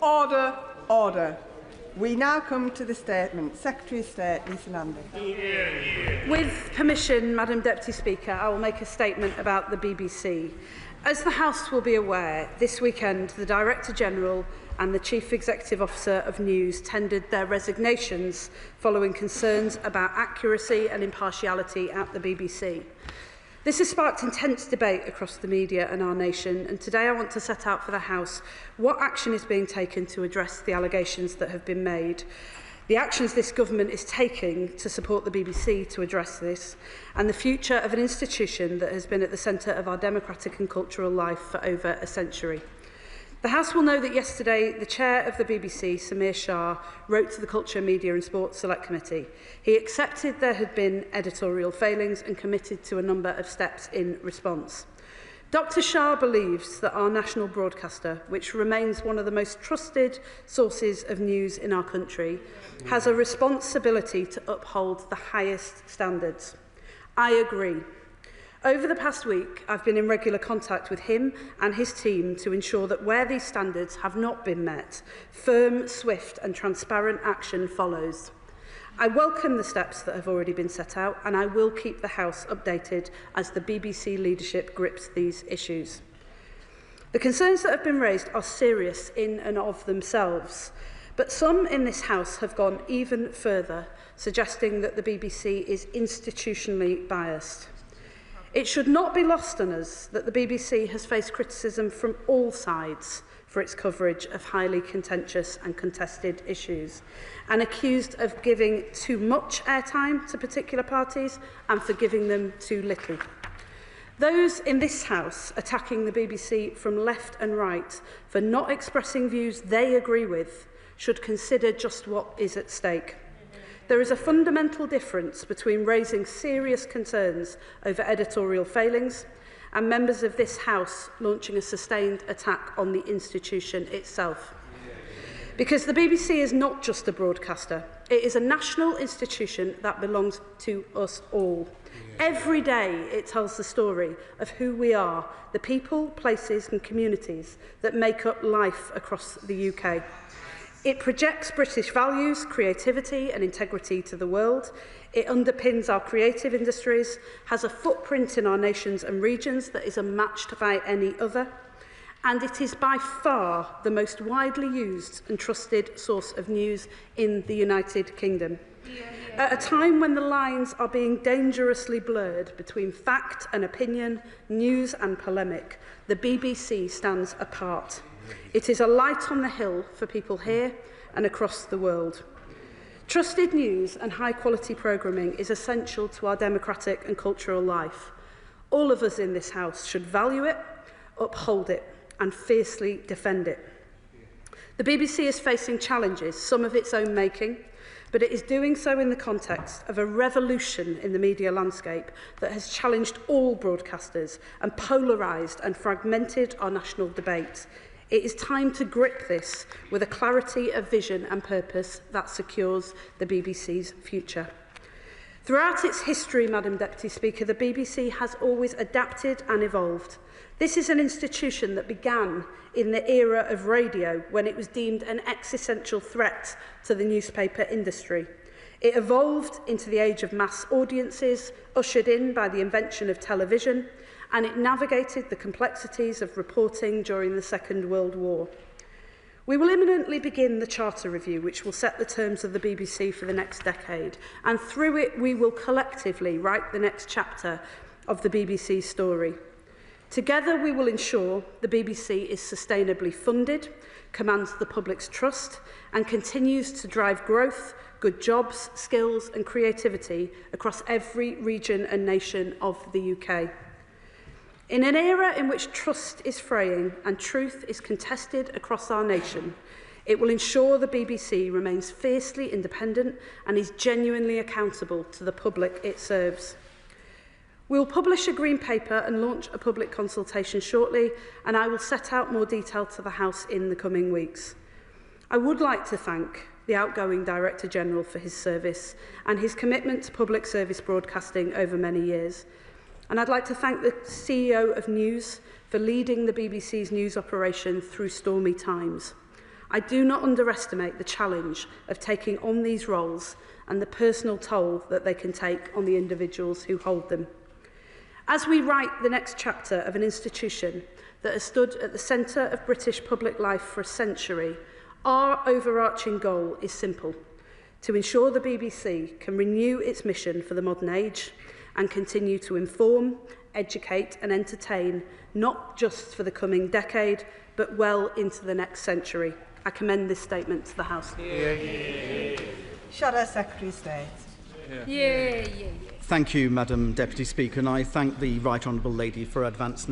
Order, order. We now come to the statement. Secretary of State Lisa Nandy. With permission, Madam Deputy Speaker, I will make a statement about the BBC. As the House will be aware, this weekend the Director General and the Chief Executive Officer of News tendered their resignations following concerns about accuracy and impartiality at the BBC. This has sparked intense debate across the media and our nation, and today I want to set out for the House what action is being taken to address the allegations that have been made, the actions this government is taking to support the BBC to address this, and the future of an institution that has been at the centre of our democratic and cultural life for over a century. The House will know that yesterday the Chair of the BBC, Samir Shah, wrote to the Culture, Media and Sports Select Committee. He accepted there had been editorial failings and committed to a number of steps in response. Dr Shah believes that our national broadcaster, which remains one of the most trusted sources of news in our country, has a responsibility to uphold the highest standards. I agree. Over the past week, I've been in regular contact with him and his team to ensure that where these standards have not been met, firm, swift and transparent action follows. I welcome the steps that have already been set out, and I will keep the House updated as the BBC leadership grips these issues. The concerns that have been raised are serious in and of themselves, but some in this House have gone even further, suggesting that the BBC is institutionally biased. It should not be lost on us that the BBC has faced criticism from all sides for its coverage of highly contentious and contested issues, and accused of giving too much airtime to particular parties and for giving them too little. Those in this House attacking the BBC from left and right for not expressing views they agree with should consider just what is at stake. There is a fundamental difference between raising serious concerns over editorial failings and members of this House launching a sustained attack on the institution itself. Because the BBC is not just a broadcaster, it is a national institution that belongs to us all. Every day it tells the story of who we are, the people, places and communities that make up life across the UK. It projects British values, creativity and integrity to the world. It underpins our creative industries, has a footprint in our nations and regions that is unmatched by any other, and it is by far the most widely used and trusted source of news in the United Kingdom. At a time when the lines are being dangerously blurred between fact and opinion, news and polemic, the BBC stands apart. It is a light on the hill for people here and across the world. Trusted news and high-quality programming is essential to our democratic and cultural life. All of us in this House should value it, uphold it and fiercely defend it. The BBC is facing challenges, some of its own making, but it is doing so in the context of a revolution in the media landscape that has challenged all broadcasters and polarised and fragmented our national debate. It is time to grip this with a clarity of vision and purpose that secures the BBC's future. Throughout its history, Madam Deputy Speaker, the BBC has always adapted and evolved. This is an institution that began in the era of radio, when it was deemed an existential threat to the newspaper industry. It evolved into the age of mass audiences, ushered in by the invention of television, and it navigated the complexities of reporting during the Second World War. We will imminently begin the Charter Review, which will set the terms of the BBC for the next decade, and through it we will collectively write the next chapter of the BBC's story. Together we will ensure the BBC is sustainably funded, commands the public's trust, and continues to drive growth, good jobs, skills and creativity across every region and nation of the UK. In an era in which trust is fraying and truth is contested across our nation, it will ensure the BBC remains fiercely independent and is genuinely accountable to the public it serves. We will publish a Green Paper and launch a public consultation shortly, and I will set out more detail to the House in the coming weeks. I would like to thank the outgoing Director General for his service and his commitment to public service broadcasting over many years. And I'd like to thank the CEO of News for leading the BBC's news operation through stormy times. I do not underestimate the challenge of taking on these roles and the personal toll that they can take on the individuals who hold them. As we write the next chapter of an institution that has stood at the centre of British public life for a century, our overarching goal is simple: to ensure the BBC can renew its mission for the modern age and continue to inform, educate and entertain, not just for the coming decade, but well into the next century. I commend this statement to the House. Shadow Secretary of State. Thank you, Madam Deputy Speaker, and I thank the Right Honourable Lady for advance